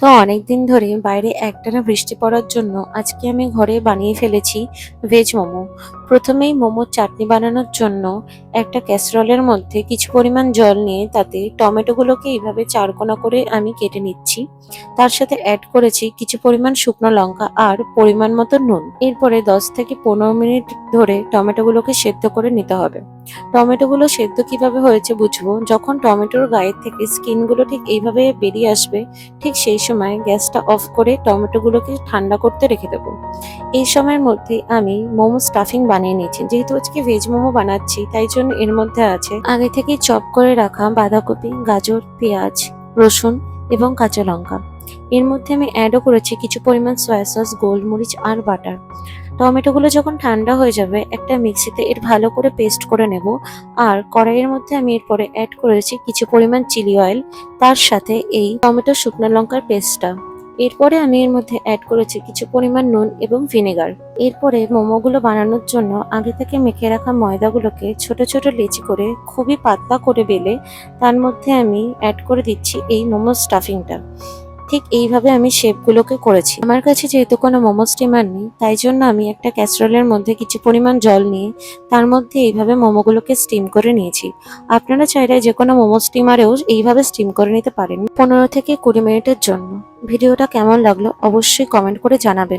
তো অনেকদিন ধরে বাইরে একটানা বৃষ্টি পড়ার জন্য আজকে আমি ঘরে বানিয়ে ফেলেছি ভেজ মোমো। প্রথমেই মোমোর চাটনি বানানোর জন্য একটা ক্যাসরোলের মধ্যে কিছু পরিমাণ জল নিয়ে তাতে টমেটোগুলোকে এইভাবে চারকোনা করে আমি কেটে নিচ্ছি। তার সাথে অ্যাড করেছি কিছু পরিমাণ শুকনো লঙ্কা আর পরিমাণ মতো নুন। এরপরে 10 থেকে 15 মিনিট ধরে টমেটোগুলোকে সেদ্ধ করে নিতে হবে। টমেটোগুলো সেদ্ধ কিভাবে হয়েছে বুঝবো যখন টমেটোর গায়ের থেকে স্কিনগুলো ঠিক এইভাবে বেরিয়ে আসবে। ঠিক সেই সময় গ্যাসটা অফ করে টমেটোগুলোকে ঠান্ডা করতে রেখে দেবো। এই সময়ের মধ্যে আমি মোমো স্টাফিং বানিয়ে নিয়েছি। যেহেতু আজকে ভেজ মোমো বানাচ্ছি তাই জন্য এর মধ্যে আছে আগে থেকেই চপ করে রাখা বাঁধাকপি, গাজর, পেঁয়াজ, রসুন এবং কাঁচা লঙ্কা। এর মধ্যে আমি অ্যাডও করেছি কিছু পরিমাণ সয়া সস, গোলমরিচ আর বাটার। টমেটোগুলো যখন ঠান্ডা হয়ে যাবে একটা মিক্সিতে এর ভালো করে পেস্ট করে নেব। আর কড়াইয়ের মধ্যে আমি এরপরে অ্যাড করেছি কিছু পরিমাণ চিলি অয়েল, তার সাথে এই টমেটো শুকনো লঙ্কার পেস্টটা। এরপরে আমি এর মধ্যে অ্যাড করেছি কিছু পরিমাণ নুন এবং ভিনেগার। এরপরে মোমোগুলো বানানোর জন্য আগে থেকে মেখে রাখা ময়দাগুলোকে ছোট ছোট লেচি করে খুবই পাতলা করে বেলে তার মধ্যে আমি অ্যাড করে দিচ্ছি এই মোমো স্টাফিংটা। ঠিক এইভাবে আমি শেপগুলোকে করেছি। আমার কাছে যেহেতু কোনো মোমো স্টিমার নেই তাই জন্য আমি একটা ক্যাসরোলের মধ্যে কিছু পরিমাণ জল নিয়ে তার মধ্যে এইভাবে মোমোগুলোকে স্টিম করে নিয়েছি। আপনারা চাইলে যে কোনো মোমো স্টিমারেও এইভাবে স্টিম করে নিতে পারেন 15 থেকে 20 মিনিটের জন্য। ভিডিওটা কেমন লাগলো অবশ্যই কমেন্ট করে জানাবেন।